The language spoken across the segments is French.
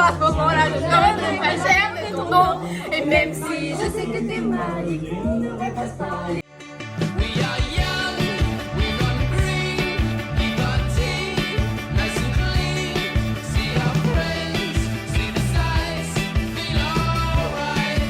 à ce moment-là, je serai pas cher de ton nom. Et même si je sais que t'es magique, ne repasse pas. We are young, we run green, keep our tea nice and clean. See our friends, see the sights, feel alright.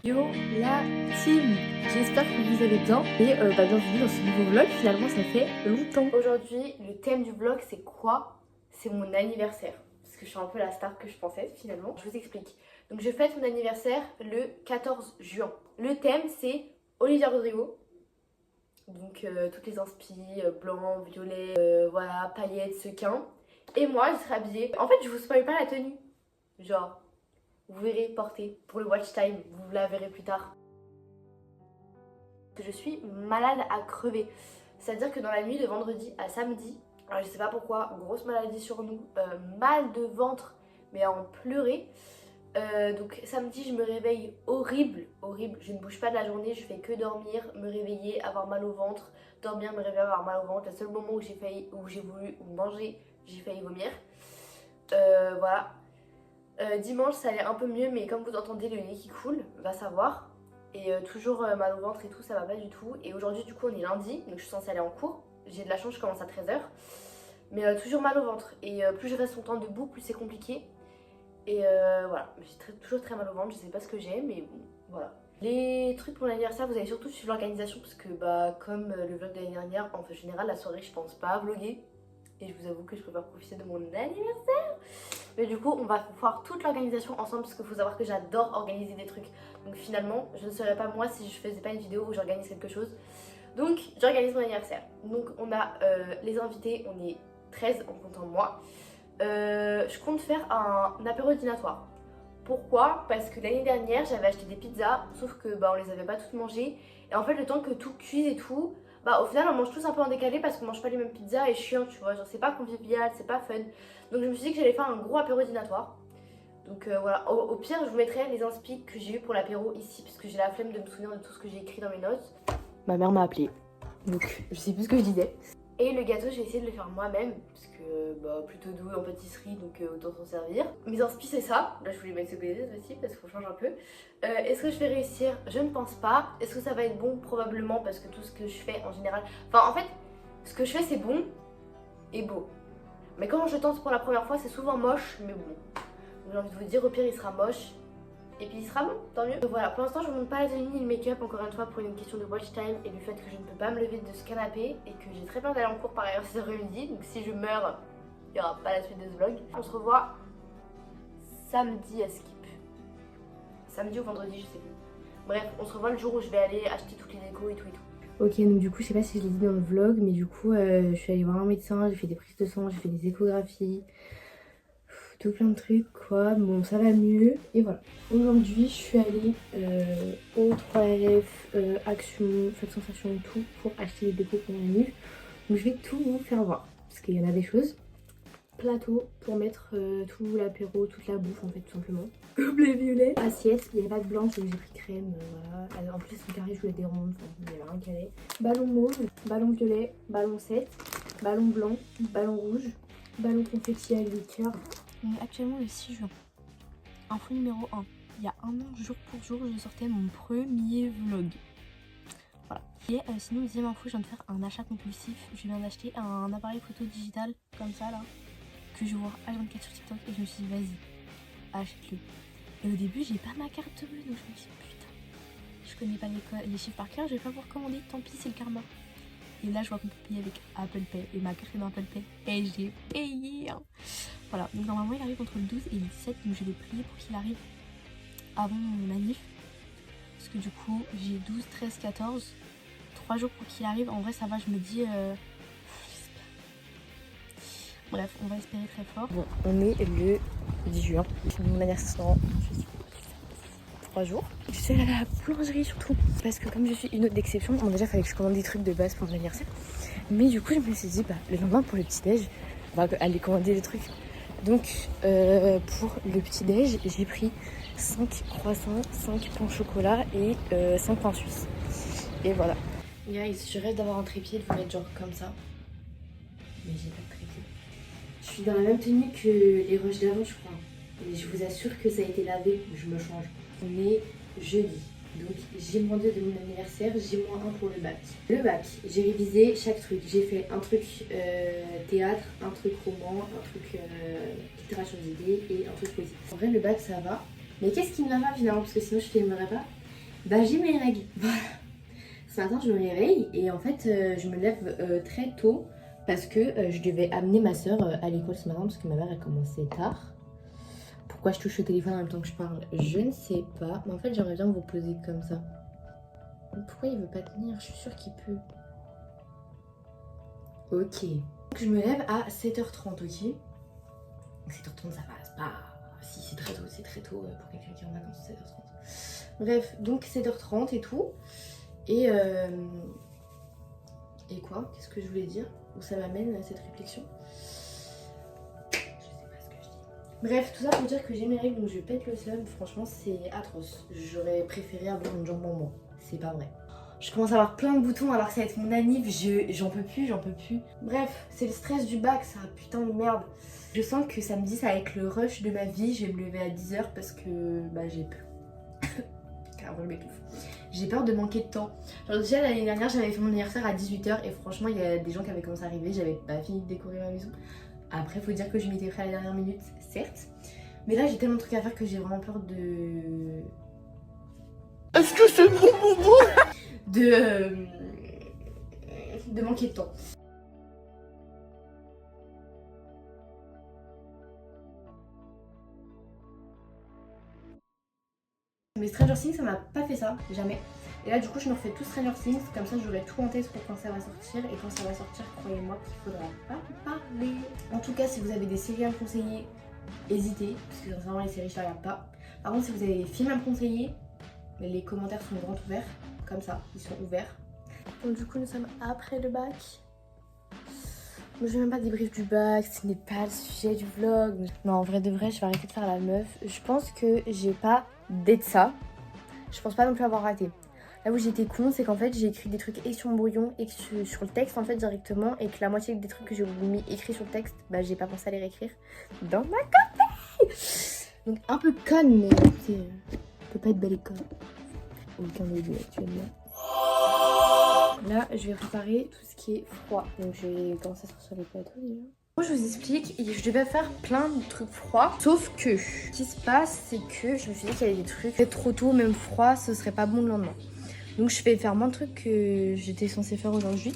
Yo la team, j'espère que vous allez bien et bienvenue dans ce nouveau vlog. Finalement ça fait longtemps. Aujourd'hui le thème du vlog c'est quoi? C'est mon anniversaire, parce que je suis un peu la star que je pensais finalement. Je vous explique. Donc je fête mon anniversaire le 14 juin. Le thème c'est Olivia Rodrigo. Donc toutes les inspi, blanc, violet, voilà, paillettes, sequins. Et moi je serai habillée. En fait je vous spoil pas la tenue. Genre vous verrez porter pour le watch time, vous la verrez plus tard. Je suis malade à crever. C'est-à-dire que dans la nuit de vendredi à samedi, alors je sais pas pourquoi, grosse maladie sur nous, mal de ventre, mais à en pleurer. Donc samedi je me réveille horrible, je ne bouge pas de la journée, je fais que dormir, me réveiller, avoir mal au ventre, dormir, me réveiller, avoir mal au ventre. Le seul moment où j'ai voulu manger, j'ai failli vomir. Voilà. Dimanche ça allait un peu mieux, mais comme vous entendez le nez qui coule, va savoir. Et toujours mal au ventre et tout, ça va pas du tout. Et aujourd'hui du coup on est lundi, donc je suis censée aller en cours. J'ai de la chance, je commence à 13h. Mais toujours mal au ventre. Et plus je reste longtemps debout, plus c'est compliqué. Et voilà, j'ai toujours très mal au ventre, je sais pas ce que j'ai, mais bon, voilà. Les trucs pour l'anniversaire, vous allez surtout suivre l'organisation parce que comme le vlog de l'année dernière, en général la soirée je pense pas à vlogger. Et je vous avoue que je préfère profiter de mon anniversaire. Mais du coup on va voir toute l'organisation ensemble parce qu'il faut savoir que j'adore organiser des trucs. Donc finalement je ne serais pas moi si je faisais pas une vidéo où j'organise quelque chose. Donc j'organise mon anniversaire. Donc on a les invités, on est 13 en comptant moi. Je compte faire un apéro dînatoire. Pourquoi? Parce que l'année dernière j'avais acheté des pizzas, sauf que on les avait pas toutes mangées. Et en fait le temps que tout cuise et tout, au final on mange tous un peu en décalé parce qu'on mange pas les mêmes pizzas et chiant, tu vois, genre c'est pas convivial, c'est pas fun. Donc je me suis dit que j'allais faire un gros apéro dînatoire. Donc voilà, au pire je vous mettrai les inspi que j'ai eu pour l'apéro ici, parce que j'ai la flemme de me souvenir de tout ce que j'ai écrit dans mes notes. Ma mère m'a appelée, donc je sais plus ce que je disais. Et le gâteau, j'ai essayé de le faire moi-même, parce que plutôt douée en pâtisserie, donc autant s'en servir. Mes inspi c'est ça, là je voulais mettre ce goûter aussi, parce qu'il faut changer un peu. Est-ce que je vais réussir? Je ne pense pas. Est-ce que ça va être bon? Probablement, parce que tout ce que je fais en général... Enfin en fait, ce que je fais c'est bon et beau. Mais quand je tente pour la première fois, c'est souvent moche, mais bon. J'ai envie de vous dire, au pire il sera moche. Et puis il sera bon, tant mieux. Donc voilà, pour l'instant je ne vous montre pas la tenue ni le make-up, encore une fois pour une question de watch time et du fait que je ne peux pas me lever de ce canapé et que j'ai très peur d'aller en cours par ailleurs cet après-midi. Donc si je meurs, il n'y aura pas la suite de ce vlog. On se revoit samedi à Skip. Samedi ou vendredi, je sais plus. Bref, on se revoit le jour où je vais aller acheter toutes les décos et tout et tout. Ok, donc du coup, je sais pas si je l'ai dit dans le vlog, mais du coup, je suis allée voir un médecin, j'ai fait des prises de sang, j'ai fait des échographies. Tout plein de trucs quoi, bon ça va mieux et voilà. Aujourd'hui je suis allée au 3RF, Action, Fête Sensation et tout pour acheter des décos pour mon anniv. Donc je vais tout vous faire voir parce qu'il y en a des choses. Plateau pour mettre tout l'apéro, toute la bouffe en fait tout simplement. Gobelet violet, assiette, il n'y avait pas de blanche donc j'ai pris crème, voilà. En plus le carré je voulais des rondes, enfin il n'y avait rien qui allait. Ballon mauve, ballon violet, ballon 7, ballon blanc, ballon rouge, ballon confetti avec des cœurs. On est actuellement le 6 juin. Info numéro 1. Il y a un an, jour pour jour, je sortais mon premier vlog. Voilà. Et sinon, deuxième info, je viens de faire un achat compulsif. Je viens d'acheter un appareil photo digital comme ça là, que je vois H24 sur TikTok et je me suis dit vas-y, achète-le. Et au début, j'ai pas ma carte bleue donc je me suis dit putain, je connais pas les chiffres par cœur, je vais pas pouvoir commander, tant pis, c'est le karma. Et là, je vois qu'on peut payer avec Apple Pay et ma carte est dans Apple Pay et j'ai payé. Voilà, donc normalement il arrive entre le 12 et le 17, donc je vais prier pour qu'il arrive avant mon manif. Parce que du coup j'ai 12, 13, 14, 3 jours pour qu'il arrive. En vrai ça va, je me dis... Bref, on va espérer très fort. Bon, on est le 10 juin, c'est mon anniversaire, je suis 3 jours. Je suis allée à la boulangerie surtout, parce que comme je suis une autre d'exception, bon déjà il fallait que je commande des trucs de base pour mon anniversaire. Mais du coup je me suis dit, le lendemain pour le petit déj, on va aller commander des trucs. Donc pour le petit déj, j'ai pris 5 croissants, 5 pains au chocolat et 5 pains suisses. Et voilà. Guys, je rêve d'avoir un trépied, de vous mettre genre comme ça. Mais j'ai pas de trépied. Je Je suis dans la même tenue que les rushs d'avant, je crois. Et je vous assure que ça a été lavé, je me change. On est jeudi. Donc J-2 de mon anniversaire, J-1 pour le bac. Le bac, j'ai révisé chaque truc. J'ai fait un truc théâtre, un truc roman, un truc littérature d'idées et un truc poésie. En vrai le bac ça va. Mais qu'est-ce qui ne va pas finalement, parce que sinon je filmerais pas. Bah j'ai mes règles. Voilà. Ce matin je me réveille et en fait je me lève très tôt parce que je devais amener ma soeur à l'école ce matin parce que ma mère a commencé tard. Pourquoi je touche au téléphone en même temps que je parle, je ne sais pas. Mais en fait, j'aimerais bien vous poser comme ça. Pourquoi il veut pas tenir? Je suis sûre qu'il peut. Ok. Donc, je me lève à 7h30, ok? 7h30, ça passe pas. Si, c'est très tôt pour quelqu'un qui est en vacances, 7h30. Bref, donc 7h30 et tout. Et quoi? Qu'est-ce que je voulais dire? Où ça m'amène cette réflexion? Bref, tout ça pour dire que j'ai mes règles donc je pète le seum. Franchement, c'est atroce. J'aurais préféré avoir une jambe en moins. C'est pas vrai. Je commence à avoir plein de boutons alors que ça va être mon anniv. J'en peux plus. Bref, c'est le stress du bac, ça. Putain de merde. Je sens que samedi, ça va être le rush de ma vie. Je vais me lever à 10h parce que j'ai peur. Carrément, je m'étouffe. J'ai peur de manquer de temps. Genre déjà l'année dernière, j'avais fait mon anniversaire à 18h et franchement, il y a des gens qui avaient commencé à arriver. J'avais pas fini de décorer ma maison. Après, faut dire que je m'étais prêt à la dernière minute, certes. Mais là, j'ai tellement de trucs à faire que j'ai vraiment peur de... Est-ce que c'est bon de manquer de temps. Mais Stranger Things, ça m'a pas fait ça, jamais. Et là, du coup, je me refais tout Stranger Things, comme ça, j'aurai tout en tête pour quand ça va sortir. Et quand ça va sortir, croyez-moi qu'il faudra pas parler. En tout cas, si vous avez des séries à me conseiller, hésitez, parce que sincèrement, les séries, je les regarde pas. Par contre, si vous avez des films à me conseiller, les commentaires sont grands ouverts, comme ça, ils sont ouverts. Donc du coup, nous sommes après le bac. Je vais même pas débrief du bac, ce n'est pas le sujet du vlog. Non, en vrai de vrai, je vais arrêter de faire la meuf. Je pense que j'ai pas d'être ça. Je pense pas non plus avoir raté. Là où j'étais con, c'est qu'en fait j'ai écrit des trucs et sur mon brouillon et sur le texte en fait directement, et que la moitié des trucs que j'ai mis écrits sur le texte, j'ai pas pensé à les réécrire dans ma copie. Donc un peu conne, mais écoutez, on peut pas être belle et conne. Aucun des deux actuellement. Là, je vais préparer tout ce qui est froid. Donc je vais commencer à sortir les plateaux déjà. Moi, je vous explique, je devais faire plein de trucs froids. Sauf que, ce qui se passe, c'est que je me suis dit qu'il y avait des trucs trop tôt, même froid, ce serait pas bon le lendemain. Donc je vais faire moins de trucs que j'étais censée faire aujourd'hui.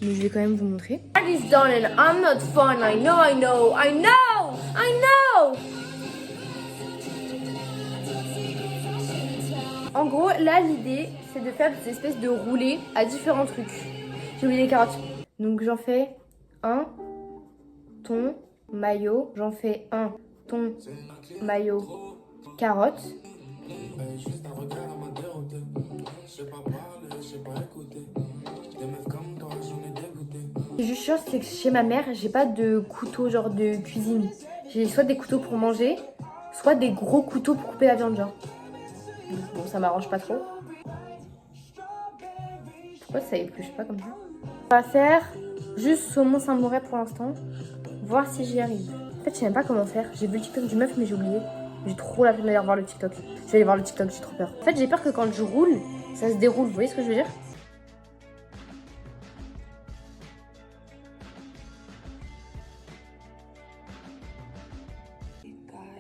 Mais je vais quand même vous montrer. It's done and I'm not fun. I know. En gros, là, l'idée, c'est de faire des espèces de roulés à différents trucs. J'ai oublié les carottes. Donc j'en fais un thon, maillot. J'en fais un thon, maillot, carotte. Je suis sûre, c'est que chez ma mère, j'ai pas de couteau genre de cuisine. J'ai soit des couteaux pour manger, soit des gros couteaux pour couper la viande genre. Bon, ça m'arrange pas trop. Pourquoi ça épluche pas comme ça? On va faire juste saumon Saint-Moré pour l'instant. Voir si j'y arrive. En fait, je sais même pas comment faire. J'ai vu le TikTok du meuf, mais j'ai oublié. J'ai trop la flemme d'aller voir le TikTok. Je vais aller voir le TikTok, j'ai trop peur. En fait, j'ai peur que quand je roule, ça se déroule. Vous voyez ce que je veux dire?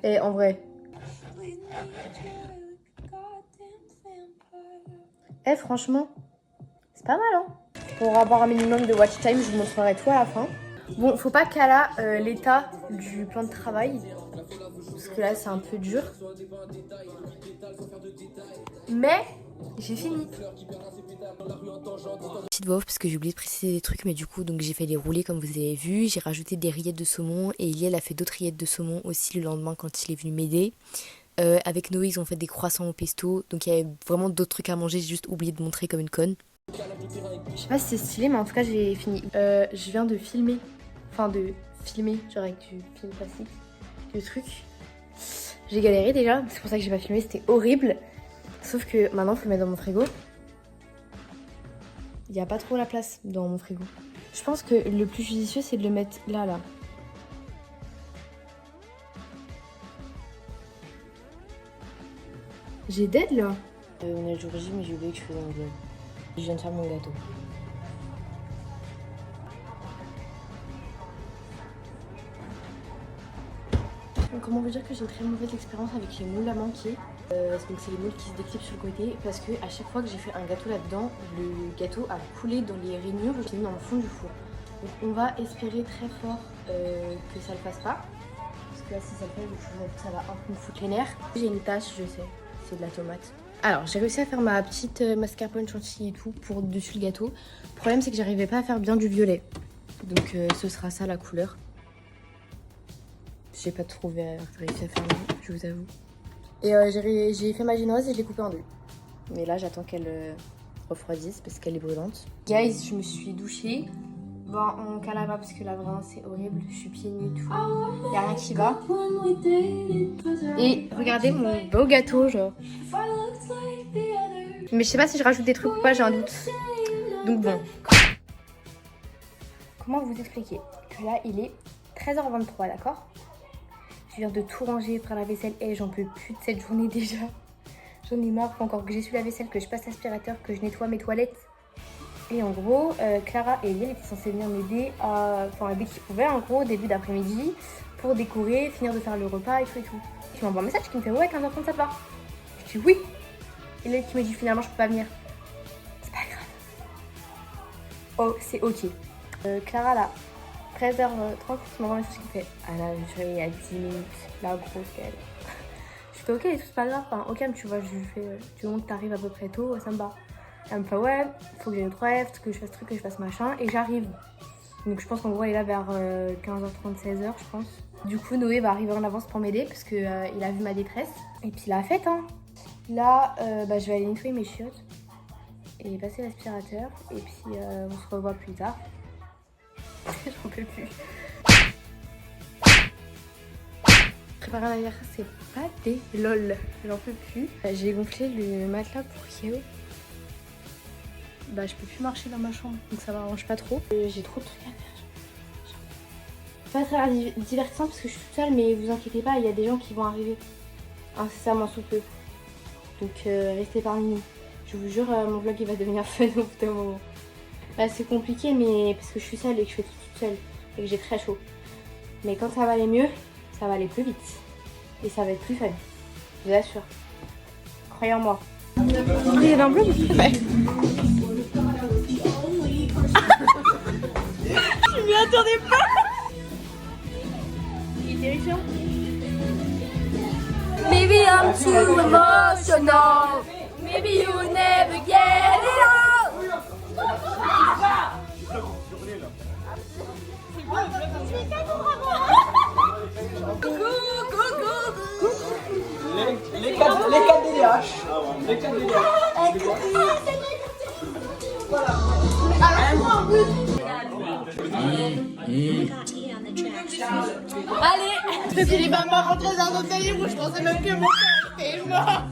Et en vrai. Franchement, c'est pas mal, hein. Pour avoir un minimum de watch time, je vous montrerai tout à la fin. Bon, faut pas qu'à là l'état du plan de travail, parce que là c'est un peu dur. Mais j'ai fini. Petite voix off parce que j'ai oublié de préciser des trucs, mais du coup donc j'ai fait les roulés comme vous avez vu. J'ai rajouté des rillettes de saumon et Iliel a fait d'autres rillettes de saumon aussi le lendemain quand il est venu m'aider. Avec Noé, ils ont fait des croissants au pesto. Donc il y avait vraiment d'autres trucs à manger. J'ai juste oublié de montrer comme une conne. Je sais pas si c'est stylé, mais en tout cas j'ai fini. Je viens de filmer. Enfin de filmer, genre avec du film plastique. Le truc. J'ai galéré déjà. C'est pour ça que j'ai pas filmé. C'était horrible. Sauf que maintenant il faut le mettre dans mon frigo. Il n'y a pas trop la place dans mon frigo. Je pense que le plus judicieux c'est de le mettre là. J'ai dead là. On est le jour J, mais j'ai oublié que je faisais un vlog. Je viens de faire mon gâteau. Comment vous dire que j'ai une très mauvaise expérience avec les moules à manquer. Donc c'est les moules qui se déclipent sur le côté parce que à chaque fois que j'ai fait un gâteau là-dedans, le gâteau a coulé dans les rainures que j'ai mis dans le fond du four. Donc on va espérer très fort que ça le fasse pas. Parce que là si ça le fait, je vous avoue que ça va un peu me foutre les nerfs. J'ai une tache, je sais, c'est de la tomate. Alors j'ai réussi à faire ma petite mascarpone chantilly et tout pour dessus le gâteau. Le problème c'est que j'arrivais pas à faire bien du violet. Donc ce sera ça la couleur. J'ai pas trop réussi à faire mieux, je vous avoue. Et j'ai fait ma génoise et je l'ai coupée en deux. Mais là j'attends qu'elle refroidisse parce qu'elle est brûlante. Guys, je me suis douchée. Bon, en calava parce que là vraiment c'est horrible. Je suis pieds nus et tout. Y a rien qui va. Et regardez mon beau gâteau, genre. Mais je sais pas si je rajoute des trucs ou pas, j'ai un doute. Donc bon. Comment vous expliquer que là il est 13h23, d'accord? Je viens de tout ranger, faire la vaisselle et j'en peux plus de cette journée déjà. J'en ai marre, faut encore que j'essuie la vaisselle, que je passe l'aspirateur, que je nettoie mes toilettes. Et en gros, Clara et Eliel étaient censées venir m'aider dès qu'ils pouvaient, en gros, début d'après-midi, pour décorer, finir de faire le repas et tout et tout. Tu m'envoies un message qui me fait ouais, 15h30 ça te va? Je dis oui. Et Eliel qui m'a dit finalement je peux pas venir. C'est pas grave. Oh, c'est ok. Clara là. 13h30, tu m'envoies un message qui me fait ah là, je suis réveillée à 10 minutes, la grosse qu'elle. Je fais ok, c'est pas grave, enfin, au calme, tu vois, je lui fais du moment que t'arrives à peu près tôt, ça me va. Elle me fait ouais, faut que j'aille aux toilettes, que je fasse truc, que je fasse machin, et j'arrive. Donc je pense qu'en gros, elle est là vers 15h30, 16h, je pense. Du coup, Noé va arriver en avance pour m'aider parce que il a vu ma détresse. Et puis la fête, hein. Là, je vais aller nettoyer mes chiottes et passer l'aspirateur, et puis on se revoit plus tard. J'en peux plus. Préparer un anniversaire, c'est pas des lol. J'en peux plus. J'ai gonflé le matelas pour Kyo. Je peux plus marcher dans ma chambre, donc ça m'arrange pas trop. J'ai trop de trucs à faire. Pas très divertissant parce que je suis toute seule, mais vous inquiétez pas, il y a des gens qui vont arriver incessamment sous peu. Donc restez parmi nous. Je vous jure, mon vlog il va devenir fun au bout d'un moment. C'est compliqué, mais parce que je suis seule et que je fais tout toute seule et que j'ai très chaud. Mais quand ça va aller mieux, ça va aller plus vite. Et ça va être plus fun. Je vous assure. Croyez en moi. Il y a un vlog. Ouais. Je m'y attendais pas. Il est terrifiant. Maybe I'm too emotional. Maybe you never get it all. Les 4 DDH. Les 4 DDH. Voilà. Allez, j'ai les mamans rentrées dans un délire où je pensais même que mon père était mort.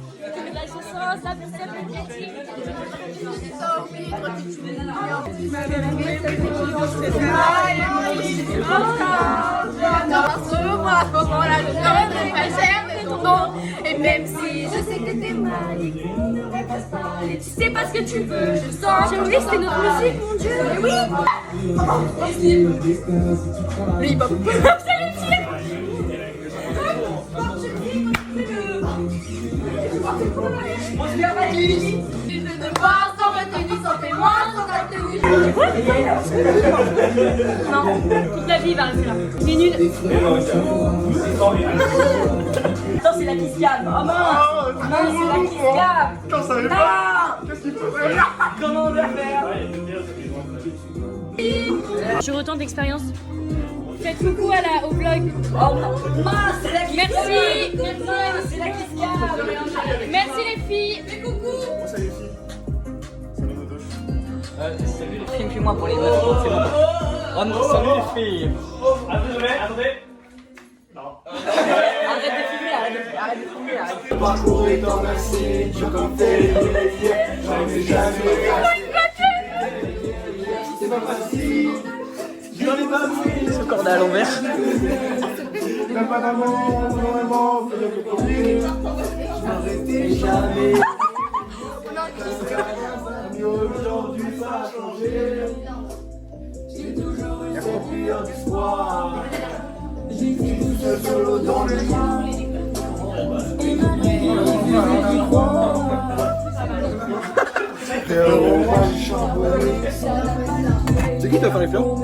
La chanson, ça me fait plaisir. Et même si je sais que t'es mal, tu sais pas ce que tu veux, je sens. J'ai oublié que c'était notre musique, mon Dieu. Mais oui. Le hip-hop. Je ne pas sans retenue, sans témoin, sans retenue. Non, toute la vie va rester là. Il est nul. Non, c'est la qui se calme. Oh mince. Non, c'est la qui se calme. Quand ça va pas. Qu'est-ce qu'il faut faire? Comment on va faire? Je retente d'expérience. Faites coucou au vlog. Oh mince, c'est la qui se calme. Merci. C'est la qui se calme. Merci les filles. Fais coucou. Salut les filles. Salut nos douches. Filme-moi pour les deux, c'est bon. Oh non, salut les filles. Attendez. Non. Arrête de filmer, arrête de filmer. Parcourir dans la ceinture comme tel j'en ai jamais c'est pas facile. J'en ai pas mis. Ce cornet à l'envers. t'as pas d'amour, vraiment, fais le premier. N'arrêtez jamais. Mais aujourd'hui ça a changé. J'ai toujours eu cette lueur d'espoir. J'ai tout seul solo dans le monde. C'est qui t'a fait les fleurs?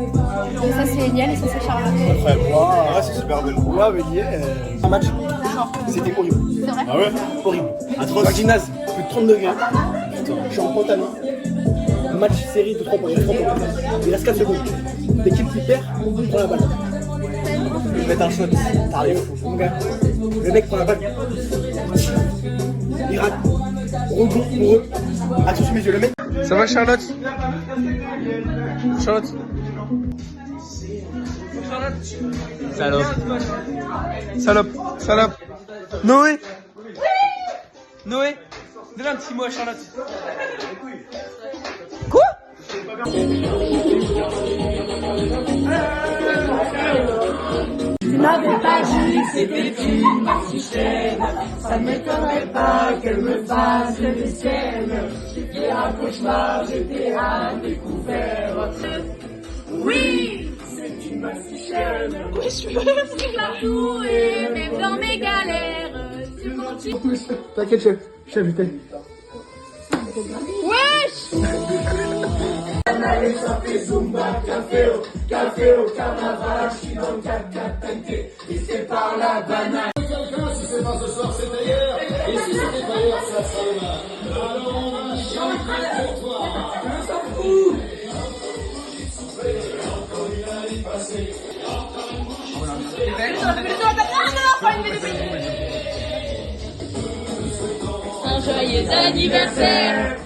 Ça c'est Eliane et ça c'est Charlotte. Waouh, c'est super belle. Waouh, mais un match, c'était horrible. C'est vrai? Ah ouais? Horrible. Un gymnase, plus de 30 degrés. Putain, je suis en pantalon. Match série de 3 points. Il reste 4 secondes. L'équipe qui perd, prend la balle. Je vais mettre un shot. T'arrives, mon gars. Le mec prend la balle. Il rate. Rebond pour eux. Attention mes yeux, le mec. Ça va Charlotte? Charlotte? Salope. Salope, salope. Noé? Noé, donne un petit mot à Charlotte. Tu m'avais pas dit que c'était une marchichenne. Ça ne m'étonnerait pas qu'elle me fasse des scènes. C'était un cauchemar, j'étais à découvert. Oui, c'est une marchichenne. Oui, je peux me partout et même dans mes galères. Tu continues. T'inquiète chef, je suis invité. Allez chanter Zumba, café au carnaval, je suis dans le 4-4 et c'est par la banane. Si c'est pas ce soir, c'est ailleurs, et si c'était pas ailleurs, ça serait là. Alors on va chanter pour toi. Je s'en fous. Encore une année passée. Un joyeux anniversaire.